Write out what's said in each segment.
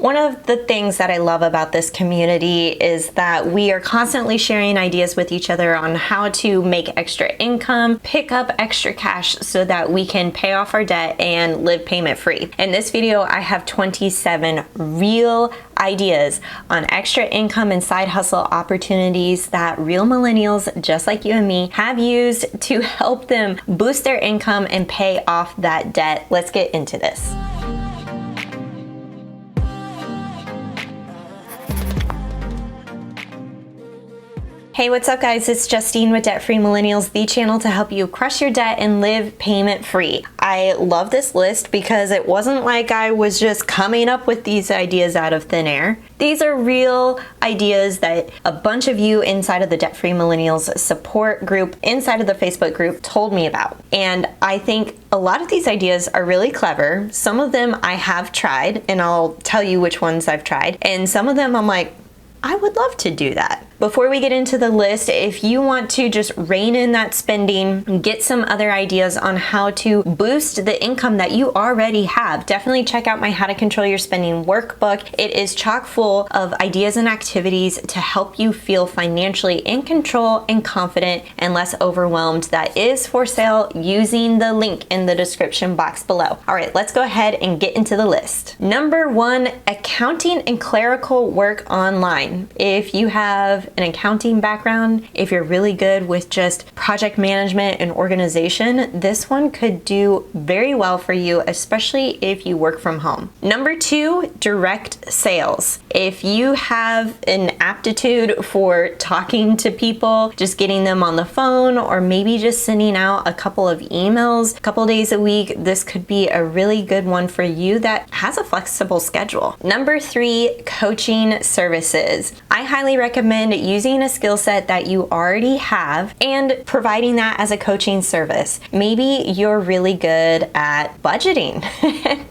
One of the things that I love about this community is that we are constantly sharing ideas with each other on how to make extra income, pick up extra cash so that we can pay off our debt and live payment free. In this video, I have 27 real ideas on extra income and side hustle opportunities that real millennials just like you and me have used to help them boost their income and pay off that debt. Let's get into this. Hey, what's up guys? It's Justine with Debt Free Millennials, the channel to help you crush your debt and live payment free. I love this list because it wasn't like I was just coming up with these ideas out of thin air. These are real ideas that a bunch of you inside of the Debt Free Millennials support group, inside of the Facebook group, told me about. And I think a lot of these ideas are really clever. Some of them I have tried, and I'll tell you which ones I've tried. And some of them I'm like, I would love to do that. Before we get into the list, if you want to just rein in that spending, get some other ideas on how to boost the income that you already have, definitely check out my How to Control Your Spending workbook. It is chock full of ideas and activities to help you feel financially in control and confident and less overwhelmed. That is for sale using the link in the description box below. All right, let's go ahead and get into the list. Number 1, accounting and clerical work online. If you have an accounting background, if you're really good with just project management and organization, this one could do very well for you, especially if you work from home. Number 2, direct sales. If you have an aptitude for talking to people, just getting them on the phone, or maybe just sending out a couple of emails a couple days a week, this could be a really good one for you that has a flexible schedule. Number 3, coaching services. I highly recommend using a skill set that you already have and providing that as a coaching service. Maybe you're really good at budgeting.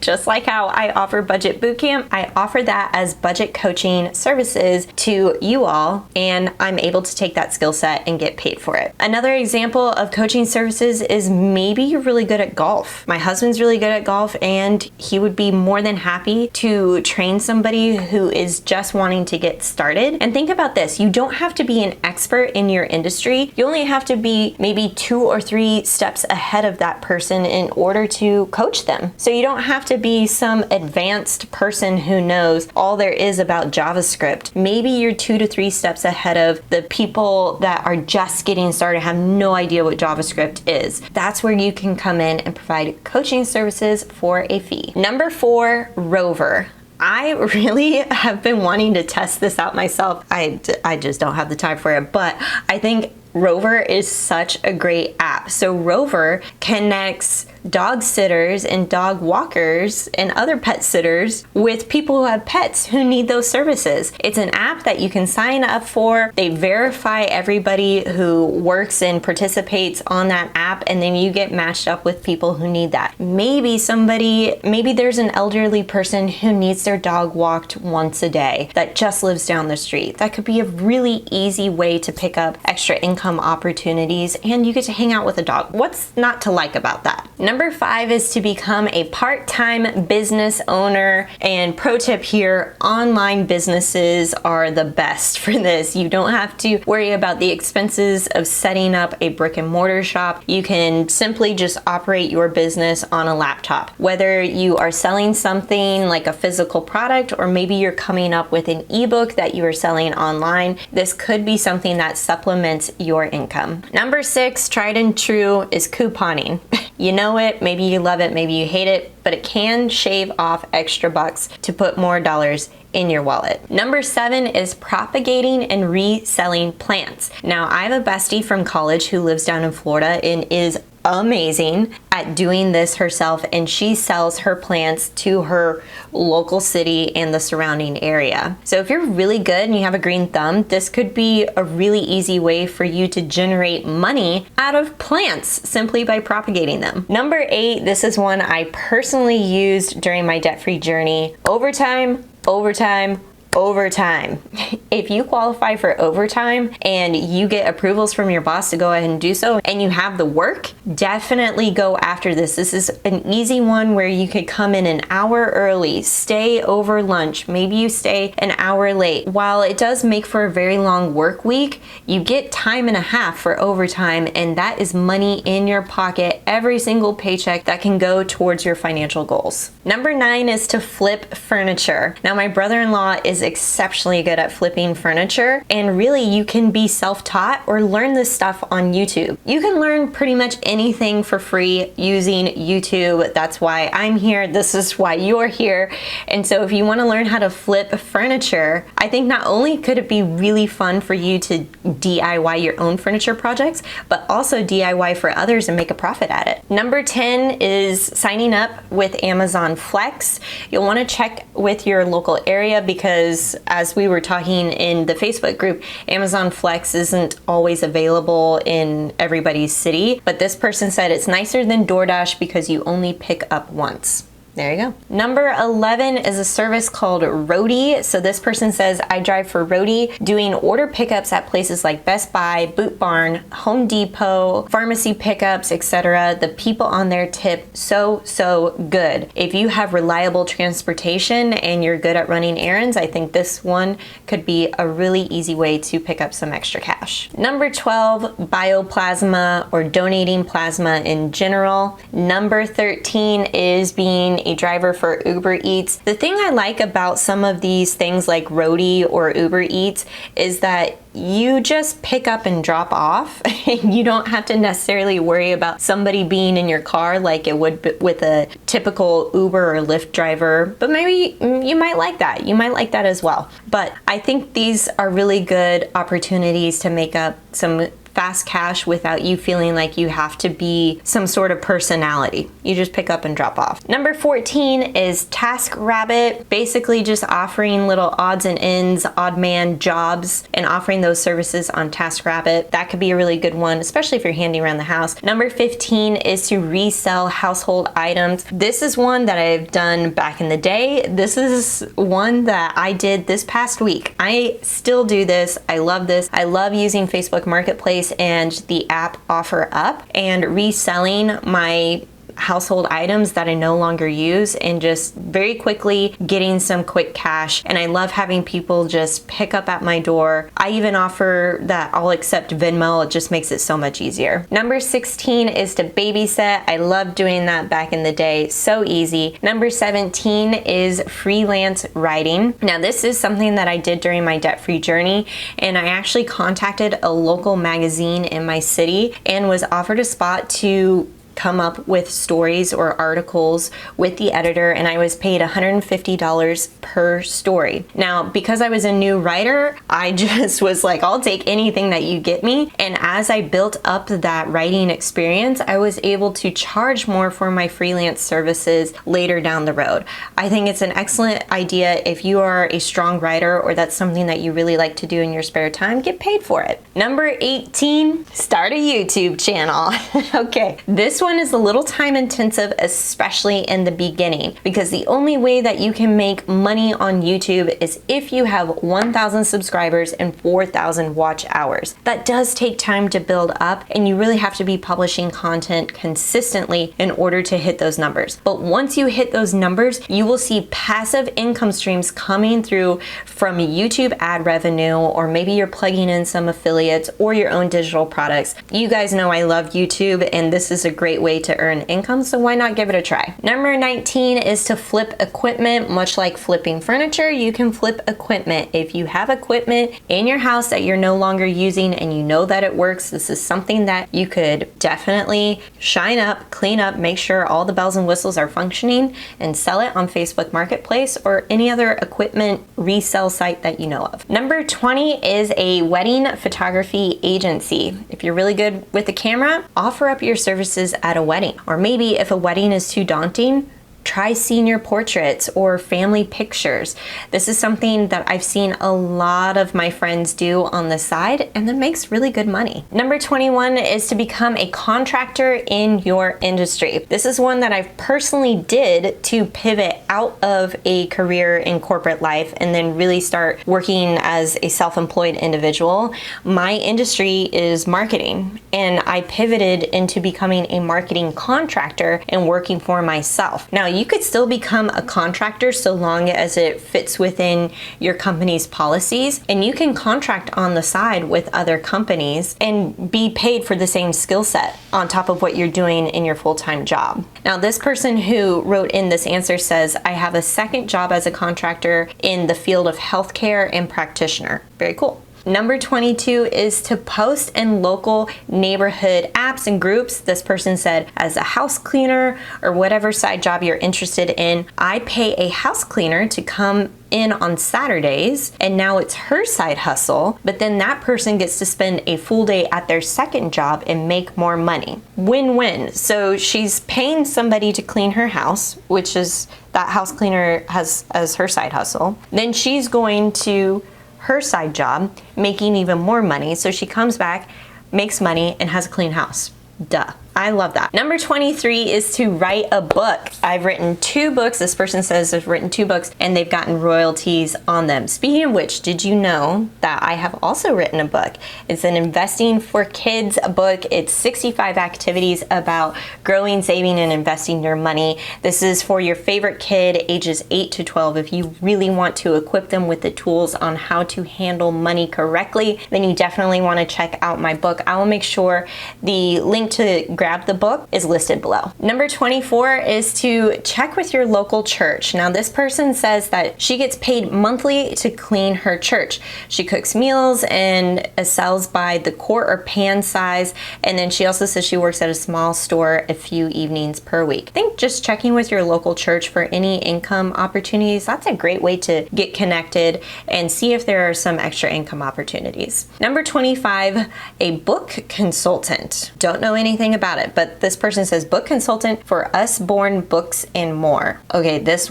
Just like how I offer Budget Bootcamp, I offer that as budget coaching services to you all, and I'm able to take that skill set and get paid for it. Another example of coaching services is maybe you're really good at golf. My husband's really good at golf, and he would be more than happy to train somebody who is just wanting to get started. And think about this, you don't have to be an expert in your industry. You only have to be maybe 2 or 3 steps ahead of that person in order to coach them. So you don't have to be some advanced person who knows all there is about JavaScript. Maybe you're 2 to 3 steps ahead of the people that are just getting started, have no idea what JavaScript is. That's where you can come in and provide coaching services for a fee. Number 4, Rover. I really have been wanting to test this out myself. I just don't have the time for it, but I think Rover is such a great app. So Rover connects dog sitters and dog walkers and other pet sitters with people who have pets who need those services. It's an app that you can sign up for. They verify everybody who works and participates on that app, and then you get matched up with people who need that. Maybe there's an elderly person who needs their dog walked once a day that just lives down the street. That could be a really easy way to pick up extra income opportunities, and you get to hang out with a dog. What's not to like about that? Number 5 is to become a part-time business owner. And pro tip here, online businesses are the best for this. You don't have to worry about the expenses of setting up a brick and mortar shop. You can simply just operate your business on a laptop. Whether you are selling something like a physical product, or maybe you're coming up with an ebook that you are selling online, this could be something that supplements your income. Number 6, tried and true, is couponing. You know it, maybe you love it, maybe you hate it, but it can shave off extra bucks to put more dollars in your wallet. Number 7 is propagating and reselling plants. Now, I have a bestie from college who lives down in Florida and is amazing at doing this herself, and she sells her plants to her local city and the surrounding area. So if you're really good and you have a green thumb, this could be a really easy way for you to generate money out of plants simply by propagating them. Number 8, this is one I personally used during my debt-free journey. Overtime, overtime, overtime. If you qualify for overtime and you get approvals from your boss to go ahead and do so, and you have the work, definitely go after this. This is an easy one where you could come in an hour early, stay over lunch, maybe you stay an hour late. While it does make for a very long work week, you get time and a half for overtime, and that is money in your pocket every single paycheck that can go towards your financial goals. Number 9 is to flip furniture. Now, my brother-in-law is exceptionally good at flipping furniture, and really you can be self-taught or learn this stuff on YouTube. You can learn pretty much anything for free using YouTube. That's why I'm here. This is why you're here. And so if you want to learn how to flip furniture, I think not only could it be really fun for you to DIY your own furniture projects, but also DIY for others and make a profit at it. Number 10 is signing up with Amazon Flex. You'll want to check with your local area because, as we were talking in the Facebook group, Amazon Flex isn't always available in everybody's city, but this person said it's nicer than DoorDash because you only pick up once. There you go. Number 11 is a service called Roadie. So this person says, I drive for Roadie, doing order pickups at places like Best Buy, Boot Barn, Home Depot, pharmacy pickups, etc. The people on there tip so good. If you have reliable transportation and you're good at running errands, I think this one could be a really easy way to pick up some extra cash. Number 12, bioplasma or donating plasma in general. Number 13 is being a driver for Uber Eats. The thing I like about some of these things like Roadie or Uber Eats is that you just pick up and drop off. You don't have to necessarily worry about somebody being in your car like it would with a typical Uber or Lyft driver, but maybe you might like that. You might like that as well. But I think these are really good opportunities to make up some fast cash without you feeling like you have to be some sort of personality. You just pick up and drop off. Number 14 is TaskRabbit, basically just offering little odds and ends, odd man jobs, and offering those services on TaskRabbit. That could be a really good one, especially if you're handy around the house. Number 15 is to resell household items. This is one that I've done back in the day. This is one that I did this past week. I still do this. I love this. I love using Facebook Marketplace and the app OfferUp and reselling my household items that I no longer use and just very quickly getting some quick cash. And I love having people just pick up at my door. I even offer that I'll accept Venmo. It just makes it so much easier. Number 16 is to babysit. I loved doing that back in the day. So easy. Number 17 is freelance writing. Now this is something that I did during my debt-free journey, and I actually contacted a local magazine in my city and was offered a spot to come up with stories or articles with the editor, and I was paid $150 per story. Now, because I was a new writer, I just was like, I'll take anything that you get me. And as I built up that writing experience, I was able to charge more for my freelance services later down the road. I think it's an excellent idea if you are a strong writer or that's something that you really like to do in your spare time, get paid for it. Number 18, start a YouTube channel. Okay, this one is a little time intensive, especially in the beginning, because the only way that you can make money on YouTube is if you have 1,000 subscribers and 4,000 watch hours. That does take time to build up, and you really have to be publishing content consistently in order to hit those numbers. But once you hit those numbers, you will see passive income streams coming through from YouTube ad revenue, or maybe you're plugging in some affiliates or your own digital products. You guys know I love YouTube, and this is a great way to earn income, so why not give it a try? Number 19 is to flip equipment. Much like flipping furniture, you can flip equipment. If you have equipment in your house that you're no longer using and you know that it works, this is something that you could definitely shine up, clean up, make sure all the bells and whistles are functioning, and sell it on Facebook Marketplace or any other equipment resale site that you know of. Number 20 is a wedding photography agency. If you're really good with the camera, offer up your services at a wedding. Or maybe if a wedding is too daunting, try senior portraits or family pictures. This is something that I've seen a lot of my friends do on the side, and that makes really good money. Number 21 is to become a contractor in your industry. This is one that I personally did to pivot out of a career in corporate life and then really start working as a self-employed individual, my industry is marketing, and I pivoted into becoming a marketing contractor and working for myself. Now, you could still become a contractor so long as it fits within your company's policies, and you can contract on the side with other companies and be paid for the same skill set on top of what you're doing in your full-time job. Now, this person who wrote in this answer says, I have a second job as a contractor in the field of healthcare and practitioner. Very cool. Number 22 is to post in local neighborhood apps and groups. This person said, as a house cleaner or whatever side job you're interested in, I pay a house cleaner to come in on Saturdays, and now it's her side hustle, but then that person gets to spend a full day at their second job and make more money. Win-win. So she's paying somebody to clean her house, which is that house cleaner has as her side hustle. Then she's going to her side job, making even more money. So she comes back, makes money, and has a clean house. Duh. I love that. Number 23 is to write a book. I've written 2 books. This person says they've written 2 books and they've gotten royalties on them. Speaking of which, did you know that I have also written a book? It's an investing for kids book. It's 65 activities about growing, saving, and investing your money. This is for your favorite kid, ages 8 to 12. If you really want to equip them with the tools on how to handle money correctly, then you definitely want to check out my book. I will make sure the link to grab the book is listed below. Number 24 is to check with your local church. Now, this person says that she gets paid monthly to clean her church. She cooks meals and sells by the quart or pan size, and then she also says she works at a small store a few evenings per week. I think just checking with your local church for any income opportunities, that's a great way to get connected and see if there are some extra income opportunities. Number 25, a book consultant. Don't know anything about it, but this person says book consultant for Usborne Books and More. Okay, this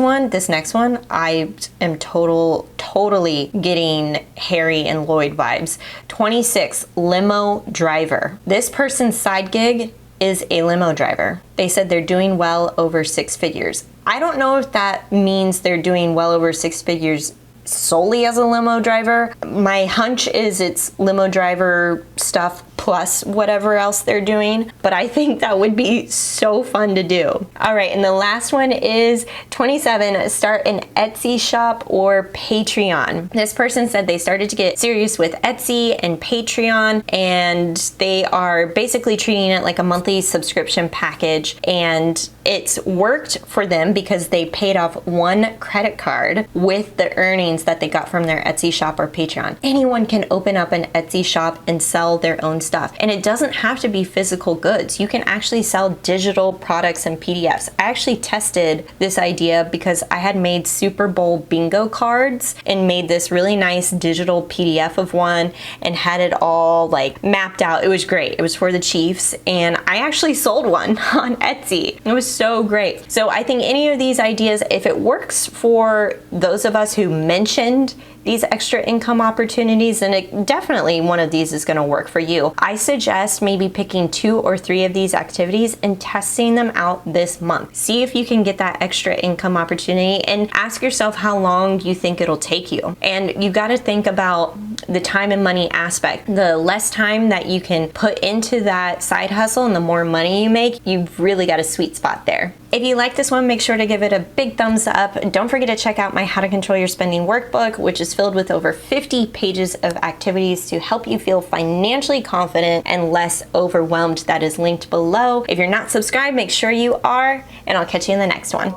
next one, I am totally getting Harry and Lloyd vibes. 26, limo driver. This person's side gig is a limo driver. They said they're doing well over 6 figures. I don't know if that means they're doing well over 6 figures solely as a limo driver. My hunch is it's limo driver stuff plus whatever else they're doing, but I think that would be so fun to do. All right, and the last one is 27, start an Etsy shop or Patreon. This person said they started to get serious with Etsy and Patreon, and they are basically treating it like a monthly subscription package, and it's worked for them because they paid off 1 credit card with the earnings that they got from their Etsy shop or Patreon. Anyone can open up an Etsy shop and sell their own stuff. And it doesn't have to be physical goods. You can actually sell digital products and PDFs. I actually tested this idea because I had made Super Bowl bingo cards and made this really nice digital PDF of one and had it all like mapped out. It was great. It was for the Chiefs, and I actually sold one on Etsy. It was so great. So I think any of these ideas, if it works for those of us who mentioned these extra income opportunities, then it definitely one of these is going to work for you. I suggest maybe picking 2 or 3 of these activities and testing them out this month. See if you can get that extra income opportunity and ask yourself how long you think it'll take you. And you got to think about the time and money aspect. The less time that you can put into that side hustle and the more money you make, you've really got a sweet spot there. If you like this one, make sure to give it a big thumbs up. Don't forget to check out my How to Control Your Spending workbook, which is filled with over 50 pages of activities to help you feel financially confident and less overwhelmed. That is linked below. If you're not subscribed, make sure you are, and I'll catch you in the next one.